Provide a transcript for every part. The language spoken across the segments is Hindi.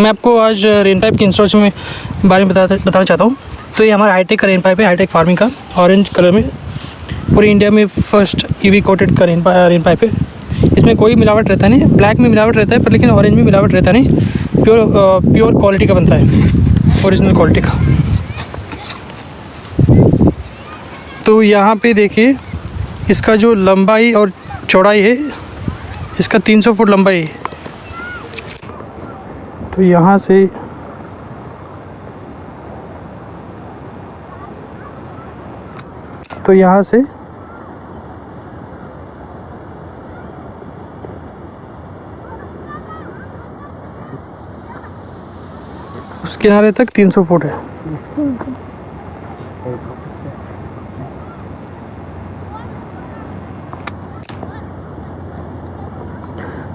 मैं आपको आज रेन पाइप के इंस्टॉलेशन में बारे में बताना चाहता हूँ। तो ये हमारा हाईटेक का रेन पाइप है, हाईटेक फार्मिंग का, ऑरेंज कलर में। पूरे इंडिया में फर्स्ट यूवी कोटेड का रेन पाइप है। इसमें कोई मिलावट रहता नहीं, ब्लैक में मिलावट रहता है पर लेकिन ऑरेंज में मिलावट रहता नहीं। प्योर क्वालिटी का बनता है, ओरिजिनल क्वालिटी का। तो यहाँ पे देखिए इसका जो लंबाई और चौड़ाई है, इसका 300 फुट लंबाई है। तो यहाँ से उस किनारे तक 300 फुट है।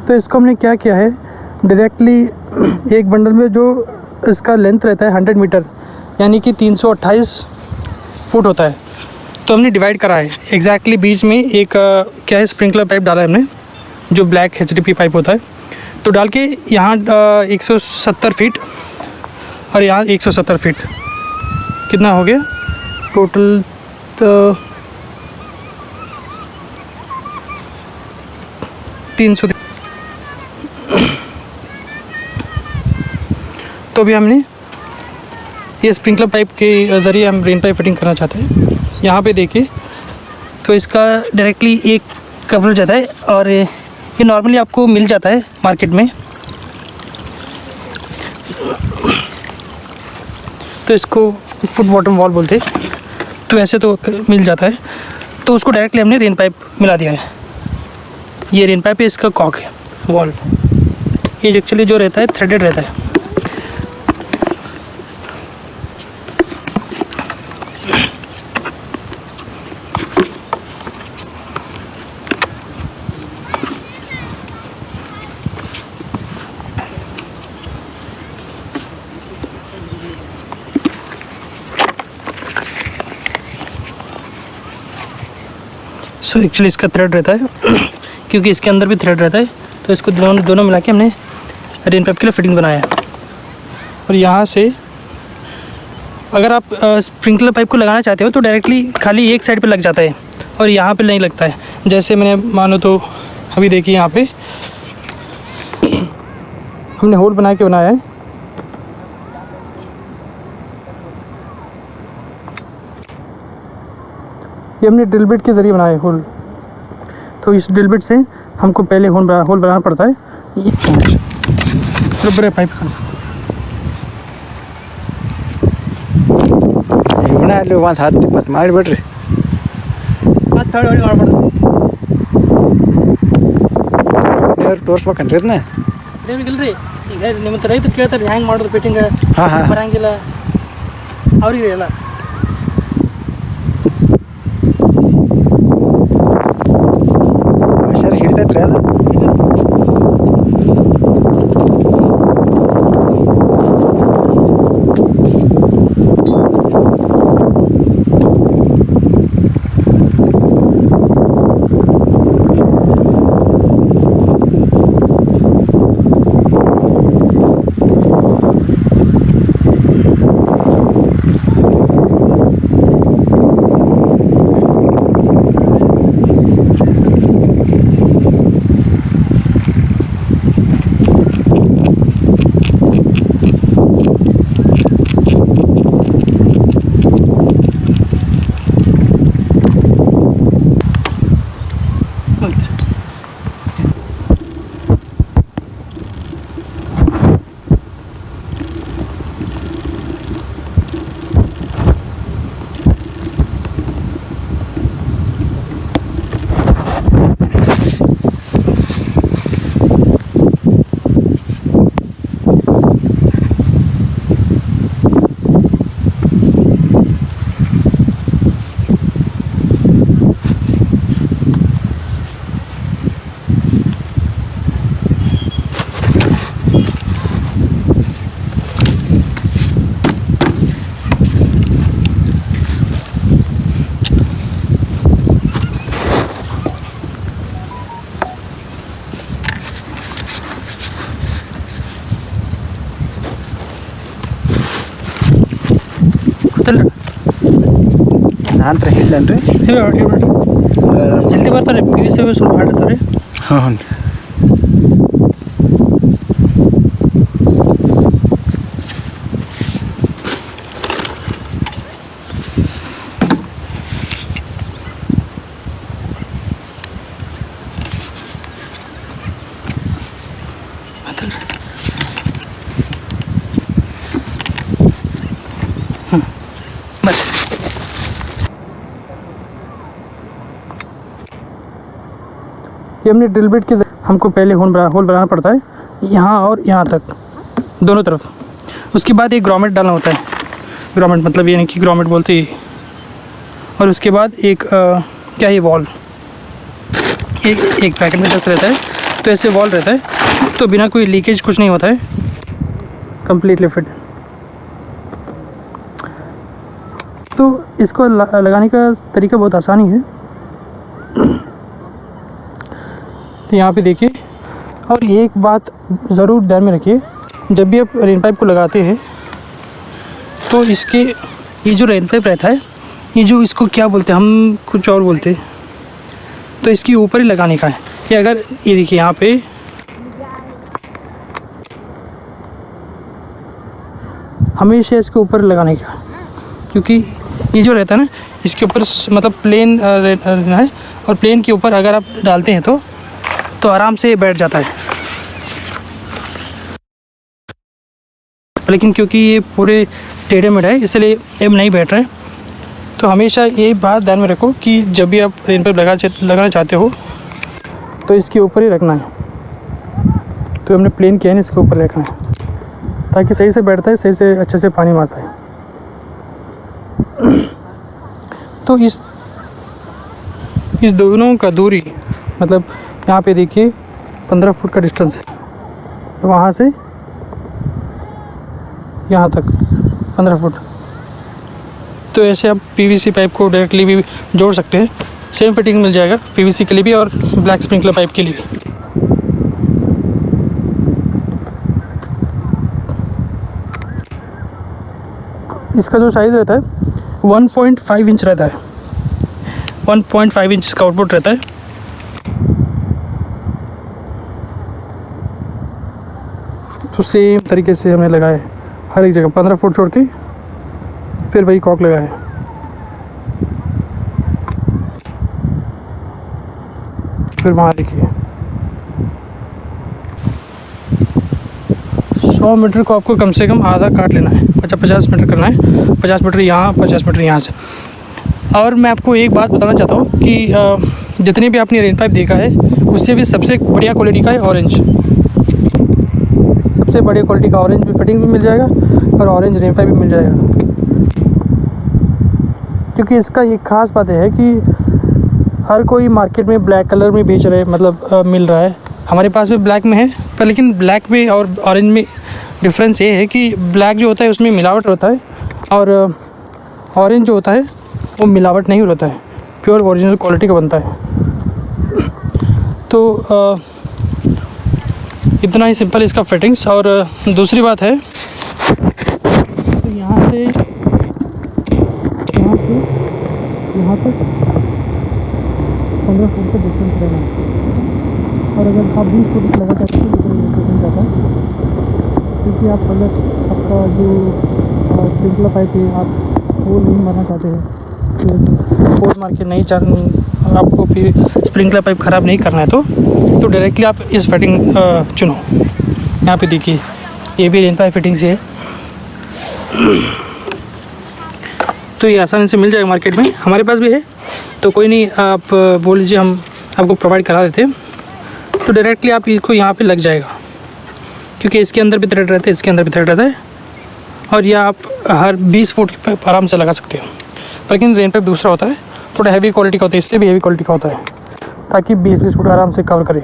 तो इसको हमने क्या किया है, डायरेक्टली एक बंडल में जो इसका लेंथ रहता है 100 मीटर यानी कि 328 फुट होता है, तो हमने डिवाइड करा है। एग्जैक्टली बीच में एक क्या है, स्प्रिंकलर पाइप डाला है हमने, जो ब्लैक HDP पाइप होता है। तो डाल के यहाँ 170 फीट और यहाँ 170 फीट, कितना हो गया टोटल? तो 300। तो अभी हमने ये स्प्रिंकलर पाइप के ज़रिए हम रेन पाइप फिटिंग करना चाहते हैं। यहाँ पे देखिए, तो इसका डायरेक्टली एक कवर जाता है और ये नॉर्मली आपको मिल जाता है मार्केट में। तो इसको फुट बॉटम वॉल बोलते हैं, तो ऐसे तो मिल जाता है। तो उसको डायरेक्टली हमने रेन पाइप मिला दिया है। ये रेन पाइप है, इसका कॉक है वॉल। ये एक्चुअली जो रहता है थ्रेडेड रहता है। सो एक्चुअली इसका थ्रेड रहता है क्योंकि इसके अंदर भी थ्रेड रहता है। तो इसको दोनों मिला के हमने रेन पाइप के लिए फिटिंग बनाया है। और यहाँ से अगर आप स्प्रिंकलर पाइप को लगाना चाहते हो तो डायरेक्टली खाली एक साइड पे लग जाता है और यहाँ पे नहीं लगता है। जैसे मैंने मानो तो अभी देखिए यहाँ पे हमने होल बना के बनाया है। ये हमने ड्रिल बिट के ज़रिए बनाया है होल। तो इस ड्रिल बिट से हमको पहले होल बनाना पड़ता है। रबर पाइप ಅಲ್ಲಿ ಒಂದು 10-20 ಮಾಡಿಬಿಡ್ರಿ. ಮತ್ತೆ ಹೊಡಿ ಮಾಡ್ಬಾರ್ದು. ನೀರು ತೋರಿಸ್ಬೇಕನ್ರಿ ಇದನ್ನ? ಇಲ್ರಿ, ಈಗ ನಿಮ್ಮ ರೈತರು ಕೇಳ್ತಾರೆ ಹ್ಯಾಂಗೆ ಮಾಡೋದು ಫಿಟ್ಟಿಂಗ್, ಬರಂಗಿಲ್ಲ ಅವ್ರಿಗೆ ಎಲ್ಲ. ಸರ್ ಹಿಡಿತೈತ್ರಿ ಅದು? ನಂತರ ಹೇಳಿಲ್ಲೇನ್ರಿ ಜಲ್ದಿ ಬರ್ತಾರೆ ಪಿ ವಿ ಸಿ ಸ್ವಲ್ಪ ಹಾಡಿರ್ತಾರೆ. ಹಾಂ ಹ್ಞೂ ರೀ. ये हमने ड्रिल बिट के हमको पहले होल बनाना पड़ता है यहाँ और यहाँ तक दोनों तरफ. उसके बाद एक ग्रोमेट डालना होता है. ग्रोमेट मतलब यानी कि ग्रोमेट बोलते ही. और उसके बाद एक क्या है वॉल, एक पैकेट में 10 रहता है तो ऐसे वॉल रहता है तो बिना कोई लीकेज कुछ नहीं होता है. Completely fit. तो इसको लगाने का तरीका बहुत आसानी है. तो यहाँ पे देखिए. और एक बात ज़रूर ध्यान में रखिए, जब भी आप रेन पाइप को लगाते हैं तो इसके ये जो रेन पाइप रहता है, ये जो इसको क्या बोलते हैं, हम कुछ और बोलते हैं, तो इसके ऊपर ही लगाने का है. कि अगर ये देखिए यहाँ पे हमेशा इसके ऊपर लगाने का, क्योंकि ये जो रहता है ना इसके ऊपर मतलब प्लेन रहना है. और प्लेन के ऊपर अगर आप डालते हैं तो आराम से बैठ जाता है. लेकिन क्योंकि ये पूरे टेढ़े मेढ़े है इसलिए अब नहीं बैठ रहे. तो हमेशा ये बात ध्यान में रखो कि जब भी आप रेन पाइप लगाना चाहते हो तो इसके ऊपर ही रखना है. तो हमने प्लेन किया है ना, इसके ऊपर रखना है ताकि सही से बैठता है, सही से अच्छे से पानी मारता है. तो इस दोनों का दूरी मतलब यहाँ पे देखिए 15 फुट का डिस्टेंस है. वहाँ से यहाँ तक 15 फुट. तो ऐसे आप पीवीसी पाइप को डायरेक्टली भी जोड़ सकते हैं. सेम फिटिंग मिल जाएगा पीवीसी के लिए भी और ब्लैक स्प्रिंकलर पाइप के लिए भी. इसका जो साइज़ रहता है 1.5 इंच रहता है. 1.5 इंच का आउटपुट रहता है. तो सेम तरीके से हमने लगाए हर एक जगह 15 फुट छोड़ के, फिर वही कॉक लगाए. फिर वहाँ देखिए 100 मीटर को आपको कम से कम आधा काट लेना है. 50 मीटर करना है. 50 मीटर यहाँ, 50 मीटर यहाँ से. और मैं आपको एक बात बताना चाहता हूँ कि जितने भी आपने रेन पाइप देखा है उससे भी सबसे बढ़िया क्वालिटी का है ऑरेंज. सबसे बढ़िया क्वालिटी का ऑरेंज भी फिटिंग भी मिल जाएगा और ऑरेंज रेन पाइप भी मिल जाएगा. क्योंकि इसका एक ख़ास बात है कि हर कोई मार्केट में ब्लैक कलर में बेच रहे मतलब मिल रहा है. हमारे पास भी ब्लैक में है पर लेकिन ब्लैक में और ऑरेंज में डिफरेंस ये है कि ब्लैक जो होता है उसमें मिलावट होता है और ऑरेंज जो होता है वो मिलावट नहीं होता है, प्योर ओरिजिनल क्वालिटी का बनता है. तो इतना ही सिंपल इसका फिटिंग्स. और दूसरी बात है तो यहाँ से यहाँ तक 15 फुट का डिस्टेंस रहना है. और अगर आप 20 फुट लगा चाहते हैं तो नहीं जाता है, क्योंकि आप अगर आपका जो स्प्रिंकलर पाइप है आप वो नहीं मारना चाहते हैं, होल मार के नहीं आपको फिर स्प्रिंकलर पाइप ख़राब नहीं करना है तो डायरेक्टली आप इस फिटिंग चुनो. यहाँ पे देखिए ये भी रेन पाइप फिटिंग से है. तो ये आसानी से मिल जाएगा मार्केट में. हमारे पास भी है तो कोई नहीं, आप बोल लीजिए हम आपको प्रोवाइड करा देते हैं. तो डायरेक्टली आप इसको यहाँ पे लग जाएगा, क्योंकि इसके अंदर भी थ्रेड रहता है, इसके अंदर भी थ्रेड रहता है. और यह आप हर 20 फुट पर आराम से लगा सकते हो. लेकिन रेन पाइप दूसरा होता है, थोड़ा हैवी क्वालिटी का होता है, इससे भी हैवी क्वालिटी का होता है, ताकि 20-20 फुट आराम से कवर करे.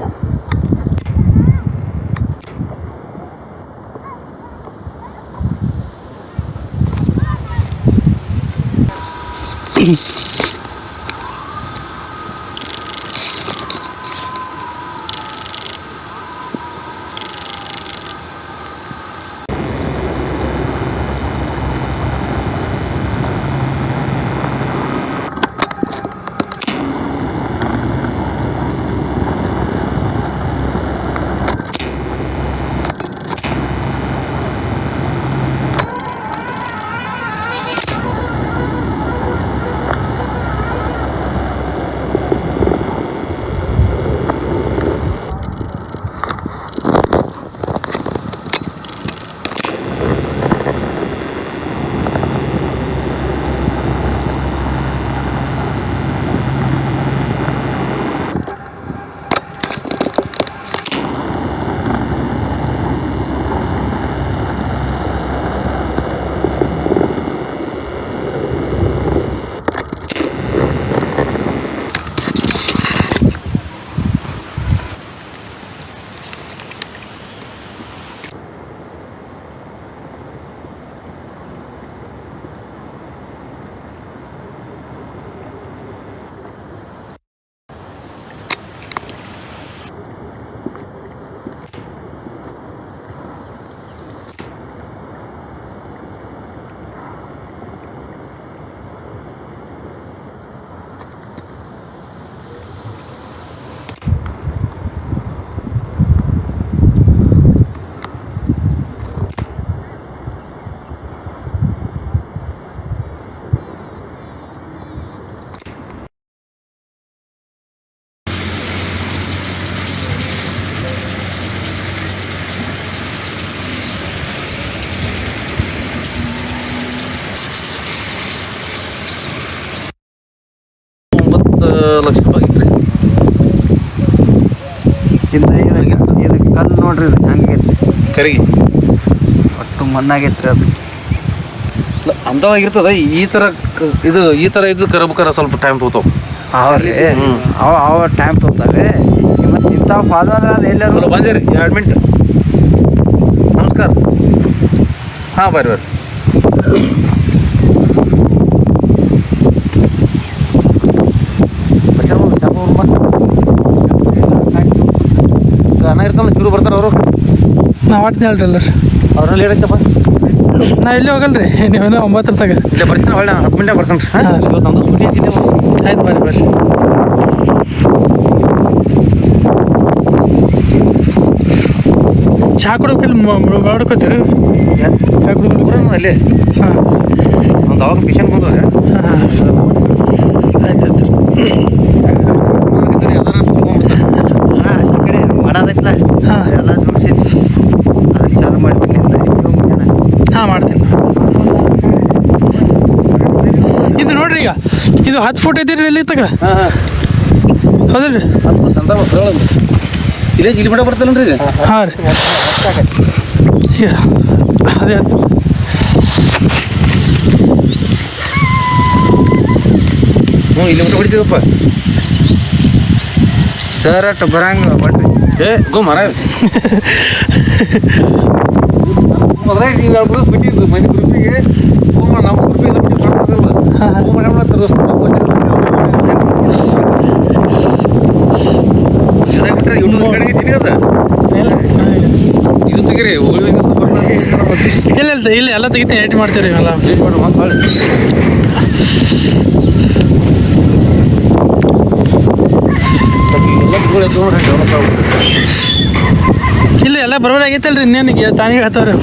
ಲಕ್ಷ ರೂಪಾಯಿ ಆಗಿತ್ತು ರೀ. ಇದು ಕಲ್ಲು ನೋಡ್ರಿ ಇದು ಹಂಗೈತಿ ಕರಿಗೆ ಒಟ್ಟು ಮಣ್ಣಾಗೈತ್ರಿ ಅದು. ಅಂದವಾಗಿರ್ತದ. ಈ ಥರ ಇದು ಕರಬೇಕಾರ ಸ್ವಲ್ಪ ಟೈಮ್ ತಗೋತಾವ. ಅವ್ರಿ ಅವ ಟೈಮ್ ತೊಗೊತಾವೆ. ಮತ್ತು ಇಂಥವು ಫಾಲೋ ಅಂದ್ರೆ ಅದು ಎಲ್ಲರೂ ಬಂದೆ ರೀ 2 ಮಿನಿಟ್. ನಮಸ್ಕಾರ. ಹಾಂ ಬರ್ರಿ. ಅನ್ನ ಇರ್ತಲ್ಲ ಕಿರು ಬರ್ತಾರೆ ಅವರು. ನಾವು ಆಡ್ತೀನಿ ಹೇಳ್ರಿ ಎಲ್ಲರೂ. ಅವ್ರಲ್ಲಿ ಏನೈತಪ್ಪ ನಾ ಎಲ್ಲಿ ಹೋಗಲ್ರಿ, ನೀವೇನೋ 9 ತಗ ಇಲ್ಲೇ ಬರ್ತೀನಿ. ಒಳ್ಳೆ 10 ಮಿನಿಟ್ ಬರ್ತಾನೆ ರೀ. ಹಾಂ ಇವತ್ತು ನಮ್ಮದು ಸ್ಕೂಟಿ ಐತಿ. ಆಯ್ತು ಬರ್ರಿ. ಚಹಾ ಕುಡ್ಬೇಕಲ್ಲಿ ಮಾಡ್ಕೋತೀರಿ? ಚಹಾ ಕುಡ್ಬೇಕು ಅಲ್ಲಿ ಹಾಂ ಒಂದು ಅವಾಗ ಮಿಷನ್ ಬಂದದ. ಹಾಂ ಆಯ್ತು ಆಚೆ ಕಡೆ ಮಾಡೋದೈತಲ್ಲ ಹಾಂ ಎಲ್ಲ ಜೋಡಿಸಿದ್ದು ಅದಕ್ಕೆ ಚಾಲು ಮಾಡ್ತೀನಿ. ಹಾಂ ಮಾಡ್ತೀನಿ. ಇದು ನೋಡ್ರಿ, ಈಗ ಇದು 10 ಫುಟ್ ಐತಿ ರೀ ಇಲ್ಲಿ ತಗ. ಹಾಂ ಹಾಂ ಹೌದಿಲ್ಲ ರೀ? ಇಲ್ಲೇ ಇಲ್ಲಿ ಬಿಡ ಬರ್ತಲ್ಲ ರೀ. ಹಾಂ ರೀ ಅದೇ ಹ್ಞೂ ಇಲ್ಲಿ ಬಿಟ್ಟು ಹೊಡಿತೀವಪ್ಪ. ಸರ್ ಅಟ್ಟು ಬರಂಗ ಬಡ್ರಿ ಗೋ ಮರ ಅದ್ರಾಗ ನೀವು ಯಾವ ಗ್ರೂಪ್ ಬಿಟ್ಟಿದ್ದು ಮನೆ ಗ್ರೂಪಿಗೆ ನಮ್ಮ ಗ್ರೂಪಿಗೆ ಯೂಟ್ಯೂಬ್ ಕಡೆಗೆ ತಿನ್ನದ ಇದು ತೆಗೀರಿ. ಇಲ್ಲ ಇಲ್ಲ ಎಲ್ಲ ತೆಗಿತೀನಿ, ಎಡಿಟ್ ಮಾಡ್ತೀವಿ ರೀ ಎಲ್ಲ. ಇಲ್ಲ ಎಲ್ಲ ಬರೋಬರಿ ಆಗೈತಲ್ರಿ. ಇನ್ನೇನಿಗೆ ತಾನೇ ಹೇಳ್ತಾವ್ರಿ.